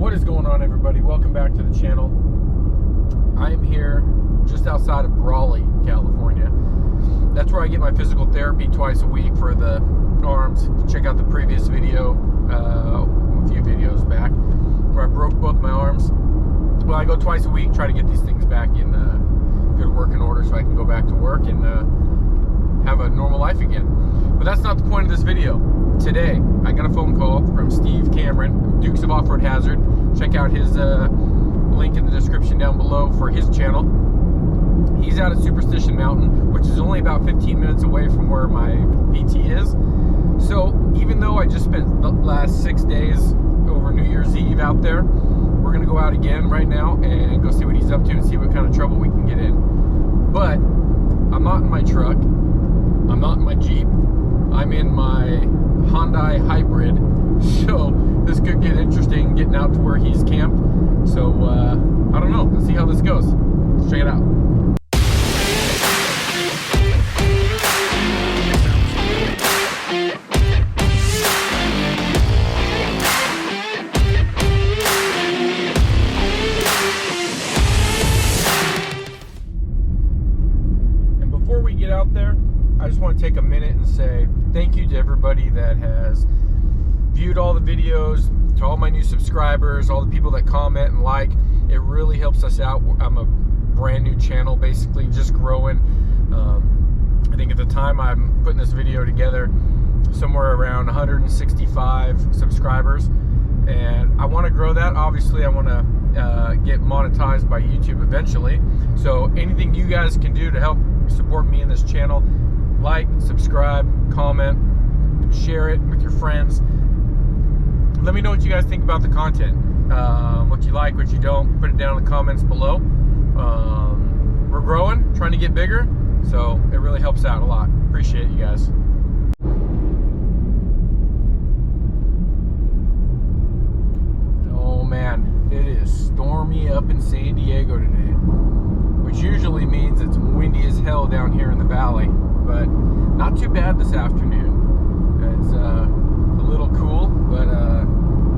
What is going on, everybody? Welcome back to the channel. I am here just outside of Brawley, California. That's where I get my physical therapy twice a week for the arms. Check out the previous video, a few videos back, where I broke both my arms. Well, I go twice a week, try to get these things back in good working order so I can go back to work and have a normal life again. But that's not the point of this video. Today, I got a phone call from Steve Cameron, Dukes of Off-Road Hazzard. Check out his link in the description down below for his channel. He's out at Superstition Mountain, which is only about 15 minutes away from where my PT is. So even though I just spent the last 6 days over New Year's Eve out there, we're gonna go out again right now and go see what he's up to and see what kind of trouble we can get in. But I'm not in my truck, I'm not in my Jeep, I'm in my Hyundai hybrid, so this could get interesting getting out to where he's camped. So I don't know, let's see how this goes. Let's check it out. And before we get out there, I just want to take a minute and say thank you to everybody that has viewed all the videos, to all my new subscribers, all the people that comment and like. It really helps us out. I'm a brand new channel, basically just growing. I think at the time I'm putting this video together, somewhere around 165 subscribers, and I want to grow that. Obviously I want to get monetized by YouTube eventually, so anything you guys can do to help support me in this channel, like, subscribe, comment, share it with your friends. Let me know what you guys think about the content, what you like, what you don't. Put it down in the comments below. We're growing, trying to get bigger, so it really helps out a lot. Appreciate you guys. Oh man, it is stormy up in San Diego today, which usually means it's windy as hell down here in the valley, but not too bad this afternoon. It's a little cool, but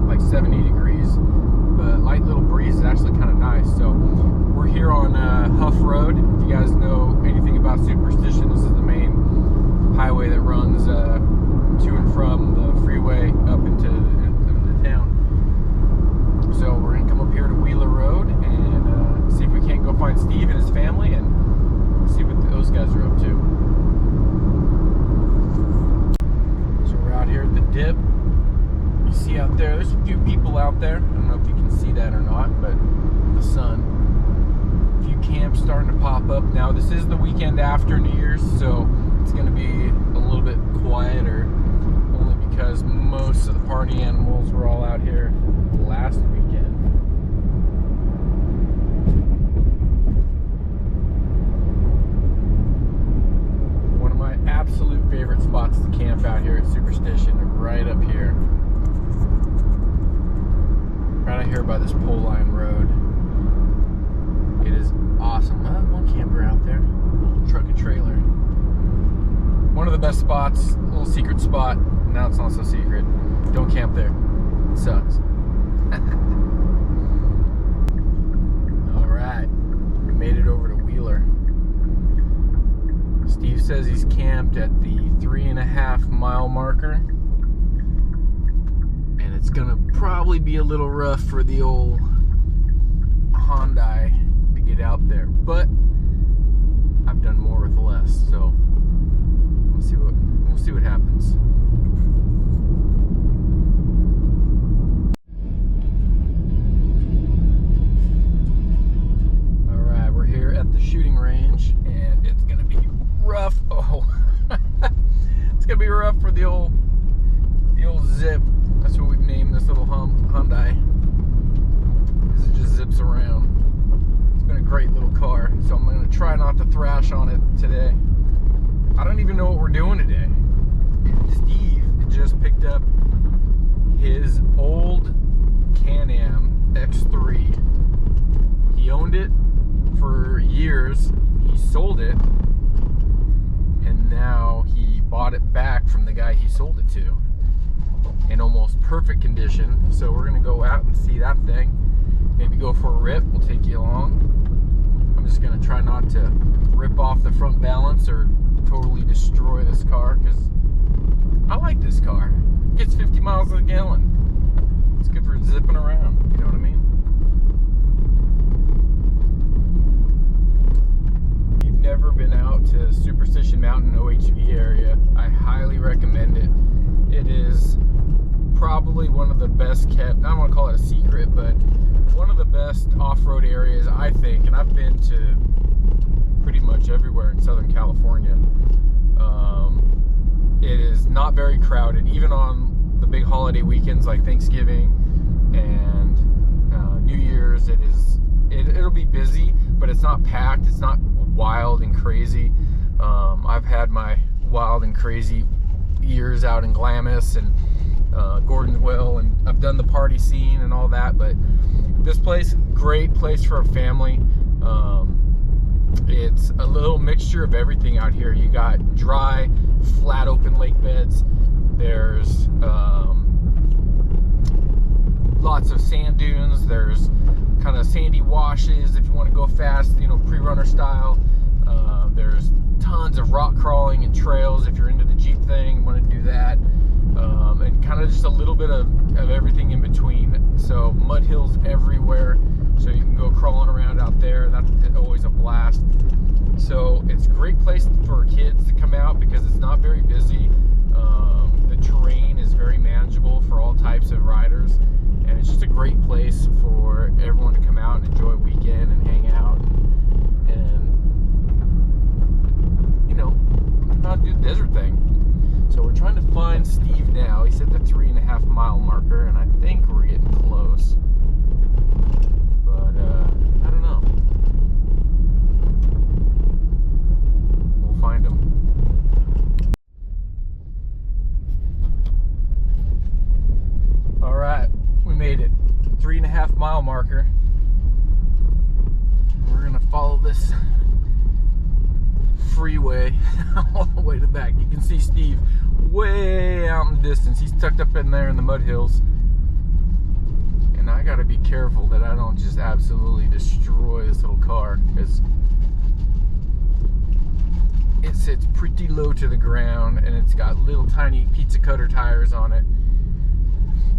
like 70 degrees, but light little breeze is actually kind of nice. So we're here on Huff Road. If you guys know anything about Superstition, this is the main highway that runs to and from the freeway up into the town. So we're gonna come up here to Wheeler Road and see if we can't go find Steve and his family and see what those guys are up to. So we're out here at the dip. You see out there's a few people out there. I don't know if you can see that or not, but the sun. A few camps starting to pop up now. This is the weekend after New Year's, so it's going to be a little bit quieter, only because most of the party animals were all out here last weekend. One of my absolute favorite spots to camp out here at Superstition, right up here. Right out here by this pole line road. It is awesome. One camper out there, a little truck and trailer. One of the best spots, a little secret spot. Now it's not so secret. Don't camp there. It sucks. Alright, we made it over to Wheeler. Steve says he's camped at the 3.5 mile marker. And it's gonna probably be a little rough for the old Hyundai to get out there, but I've done more with less, so we'll see what happens. All right, we're here at the shooting range, and it's gonna be rough. Oh, it's gonna be rough for the old Zip. That's what we've named this little Hyundai, because it just zips around. It's been a great little car, so I'm going to try not to thrash on it today. I don't even know what we're doing today. Steve just picked up his old Can-Am X3. He owned it for years. He sold it, and now he bought it back from the guy he sold it to. in almost perfect condition. So we're gonna go out and see that thing. Maybe go for a rip. We'll take you along. I'm just gonna try not to rip off the front balance or totally destroy this car, because I like this car. It gets 50 miles a gallon. It's good for zipping around, you know what I mean? If you've never been out to Superstition Mountain OHV area, I highly recommend it. It is probably one of the best kept, I don't want to call it a secret, but one of the best off-road areas, I think, and I've been to pretty much everywhere in Southern California. It is not very crowded, even on the big holiday weekends like Thanksgiving and New Year's. It'll be busy, but it's not packed. It's not wild and crazy. I've had my wild and crazy years out in Glamis and Gordonsville, and I've done the party scene and all that, but this place, great place for a family. It's a little mixture of everything out here. You got dry, flat open lake beds. There's lots of sand dunes. There's kind of sandy washes if you want to go fast, you know, pre-runner style. There's tons of rock crawling and trails if you're into the Jeep thing and want to do that. And kind of just a little bit of everything in between. So mud hills everywhere, so you can go crawling around out there. That's always a blast. So it's a great place for kids to come out because it's not very busy. The terrain is very manageable for all types of riders, and it's just a great place for everyone to come out and enjoy a weekend and hang out and you know, come out and do the desert thing. So we're trying to find Steve now. He said the 3.5 mile marker, and I think we're getting close. But I don't know. We'll find him. All right, we made it. 3.5 mile marker. We're gonna follow this freeway all the way to the back. You can see Steve way out in the distance. He's tucked up in there in the mud hills, and I gotta be careful that I don't just absolutely destroy this little car, because it sits pretty low to the ground and it's got little tiny pizza cutter tires on it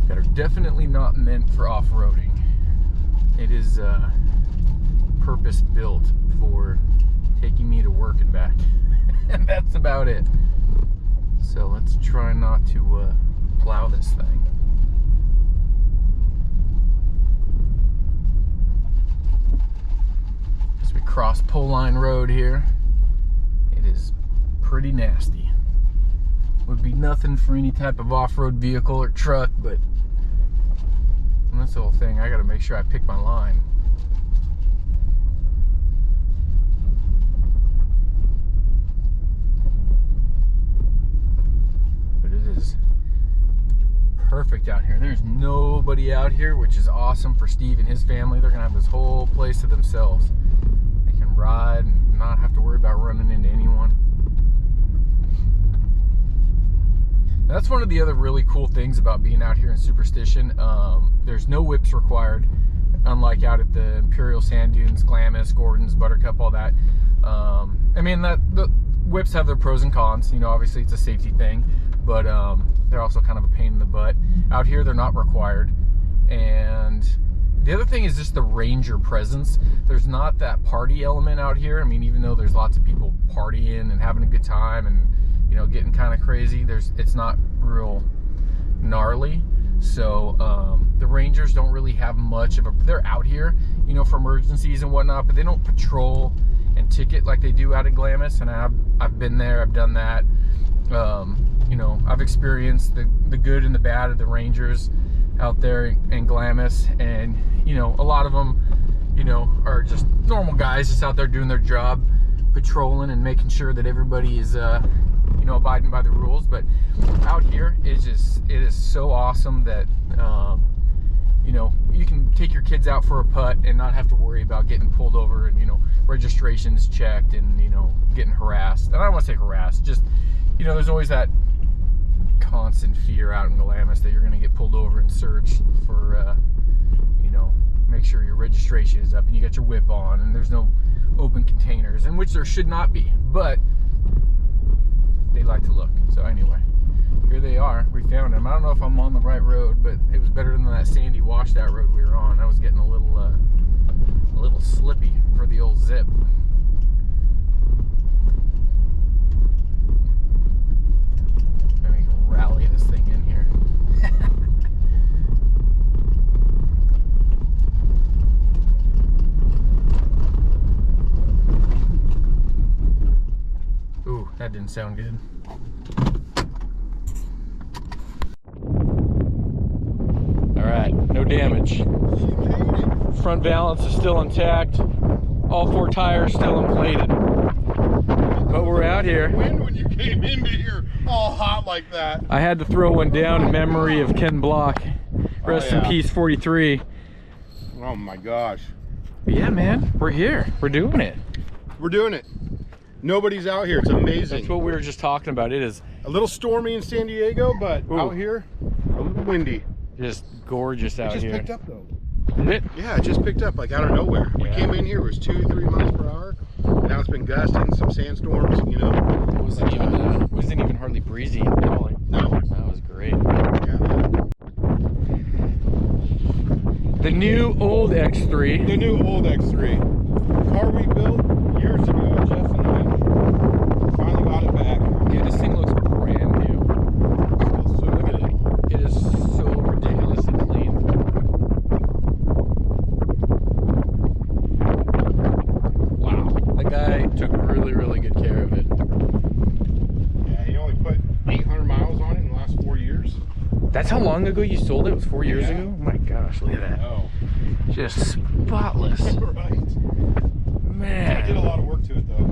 that are definitely not meant for off-roading. It is purpose built for taking me to work and back. And that's about it. So let's try not to plow this thing. As we cross Pole Line Road here, it is pretty nasty. Would be nothing for any type of off-road vehicle or truck, but on this little thing, I gotta make sure I pick my line. Perfect out here. There's nobody out here, which is awesome for Steve and his family. They're gonna have this whole place to themselves. They can ride and not have to worry about running into anyone. That's one of the other really cool things about being out here in Superstition. There's no whips required, unlike out at the Imperial Sand Dunes, Glamis, Gordon's, Buttercup, all that. I mean, the whips have their pros and cons. You know, obviously it's a safety thing, but they're also kind of a pain in the butt. Out here, they're not required. And the other thing is just the ranger presence. There's not that party element out here. I mean, even though there's lots of people partying and having a good time and, you know, getting kind of crazy, it's not real gnarly. So the rangers don't really have much of a, they're out here, you know, for emergencies and whatnot, but they don't patrol and ticket like they do out in Glamis. And I've been there, I've done that. You know, I've experienced the good and the bad of the rangers out there in Glamis, and you know, a lot of them, you know, are just normal guys just out there doing their job, patrolling and making sure that everybody is you know, abiding by the rules. But out here it is so awesome that you know, you can take your kids out for a putt and not have to worry about getting pulled over and, you know, registrations checked and, you know, getting harassed. And I don't want to say harassed, just, you know, there's always that constant fear out in Glamis that you're going to get pulled over and searched for, you know, make sure your registration is up and you got your whip on and there's no open containers, in which there should not be, but they like to look. So anyway, here they are. We found them. I don't know if I'm on the right road, but it was better than that sandy washed out road we were on. I was getting a little slippy for the old zip. Maybe we can rally this thing in here. Ooh, that didn't sound good. Alright, no damage. Front valance is still intact. All 4 tires still inflated. But we're out here. When you came into here all hot like that. I had to throw one down in memory of Ken Block. Rest in peace, 43. Oh my gosh. But yeah, man, we're here. We're doing it. We're doing it. Nobody's out here. It's amazing. That's what we were just talking about. It is a little stormy in San Diego, but out here, a little windy. Just gorgeous out here. It just picked up though. Did it? Yeah, it just picked up like out of nowhere. We came in here, it was 2-3 miles per hour. Now it's been gusting, some sandstorms, you know. It wasn't even hardly breezy in Raleigh. No. That was great. Yeah. The new old X3. The new old X3. Car we built years ago, Jeff and I finally got it back. Dude, this thing looks brand new. So Look at it. It is so ridiculously clean. Wow. The guy took really, really good care of it. Yeah, he only put 800 miles on it in the last 4 years. That's how long ago you sold it? It was 4 years Yeah. ago? Oh my gosh, look at that. Oh. Just spotless. Right. Man. I did a lot of work to it though.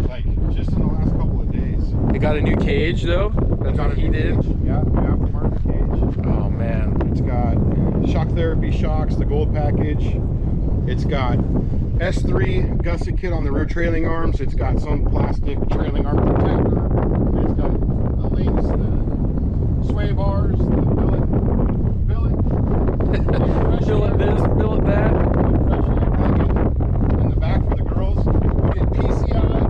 Like just in the last couple of days. It got a new cage though? That's what he did? Yeah, aftermarket cage. Oh man. It's got shock therapy shocks, the gold package. It's got S3 gusset kit on the rear trailing arms. It's got some plastic trailing arm protector. It's got the links, the sway bars, the billet Billet this, billet that. In the back for the girls. We get PCI,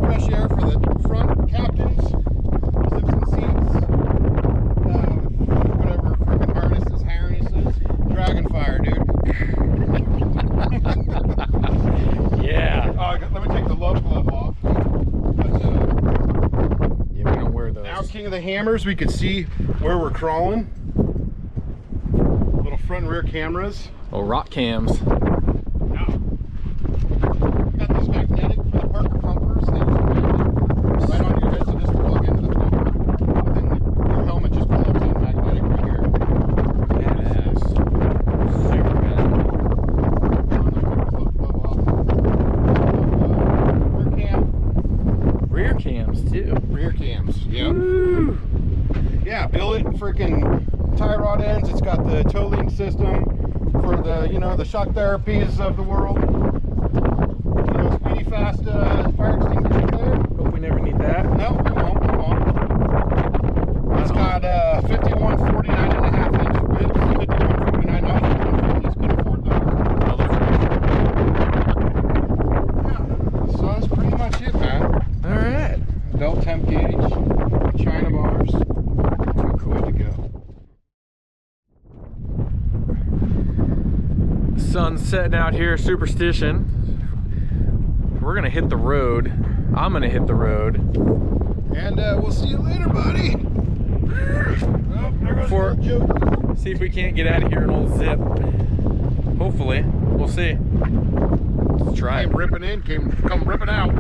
fresh air for the front captains, zips and seats, whatever freaking harnesses, dragon fire, dude. Yeah. Let me take the love glove off. But, yeah, we don't wear those. now King of the Hammers, we could see where we're crawling. Little front and rear cameras. Oh, rock cams. Yeah. Got this magnetic for the Parker pumpers. They just right on your head, so just plug into the pumper. And then the helmet just plugs in magnetic right here. Yes. Super good. Rear cams too. Rear cams, yep. Woo. Yeah, billet freaking tie rod ends. It's got the tow link system for the, you know, the shock therapies of the world. You know, speedy fast fire extinguisher there. Hope we never need that. No, we won't. We won't. It's got 51 49.5 inch width, 51 49 off. It's good afford those. Yeah, so that's pretty much it, man. All right. Belt temp gauge, China bars. Too cool to go. Sun's setting out here, Superstition. We're gonna hit the road. I'm gonna hit the road. And we'll see you later, buddy. Oh, there goes For- the joke. See if we can't get out of here in old zip. Hopefully, we'll see. Let's try. Came ripping in, come ripping out.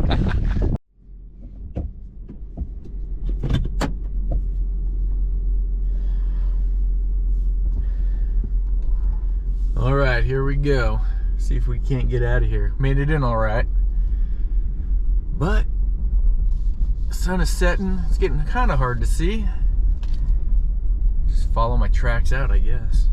All right, here we go. See if we can't get out of here. Made it in all right. But the sun is setting. It's getting kind of hard to see. Just follow my tracks out, I guess.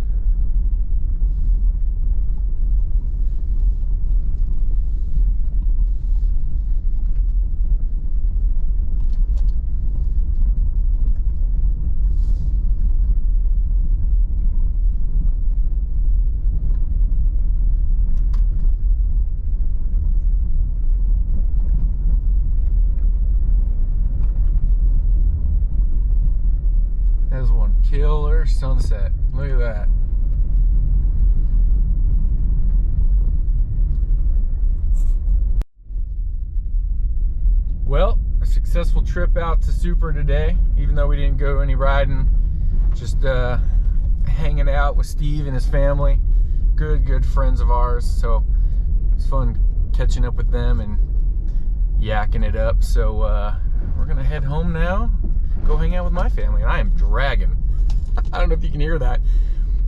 Killer sunset. Look at that. Well, a successful trip out to Super today, even though we didn't go any riding. Just hanging out with Steve and his family. Good friends of ours. So it's fun catching up with them and yakking it up. So we're gonna head home now, go hang out with my family, and I am dragging. I don't know if you can hear that,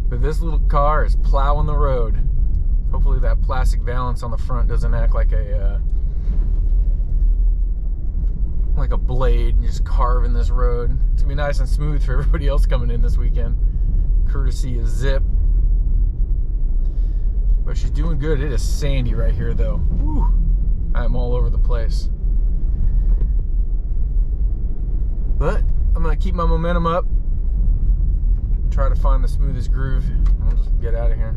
but this little car is plowing the road. Hopefully that plastic valance on the front doesn't act like a blade and just carving this road. It's gonna be nice and smooth for everybody else coming in this weekend, courtesy of Zip. But she's doing good. It is sandy right here though. Whew. I'm all over the place. But I'm gonna keep my momentum up, try to find the smoothest groove, and I'll just get out of here.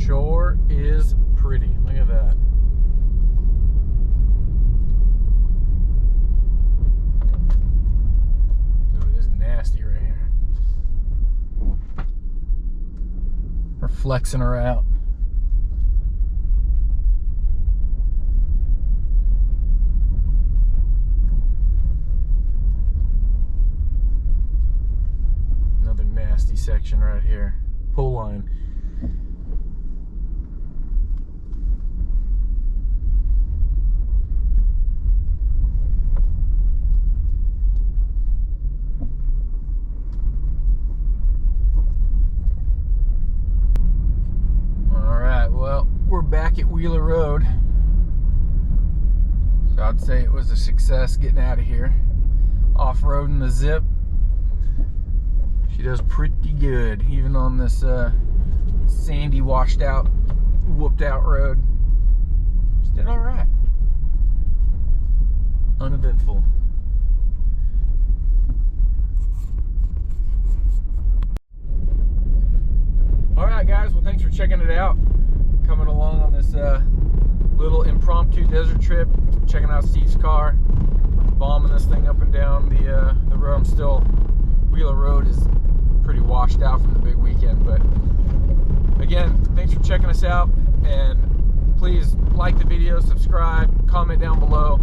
Sure is pretty. Look at that. Ooh, this is nasty right here. We're flexing her out. Another nasty section right here. Pull line. Back at Wheeler Road, so I'd say it was a success getting out of here. Off-roading the Zip, she does pretty good even on this sandy, washed out, whooped out road. She did all right. Uneventful. All right guys, well thanks for checking it out. Coming along on this little impromptu desert trip, checking out Steve's car, bombing this thing up and down the road. I'm still, Wheeler Road is pretty washed out from the big weekend, but again, thanks for checking us out, and please like the video, subscribe, comment down below.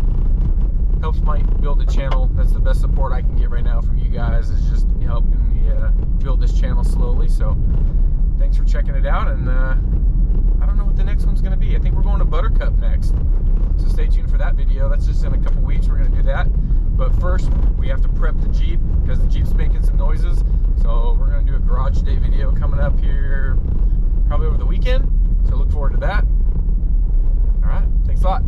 Helps my build the channel. That's the best support I can get right now from you guys, is just helping me build this channel slowly. So thanks for checking it out, and I don't know what the next one's going to be. I think we're going to Buttercup next, so stay tuned for that video. That's just in a couple weeks. We're going to do that, but first we have to prep the Jeep because the Jeep's making some noises. So we're going to do a garage day video coming up here probably over the weekend, so look forward to that. All right, thanks a lot.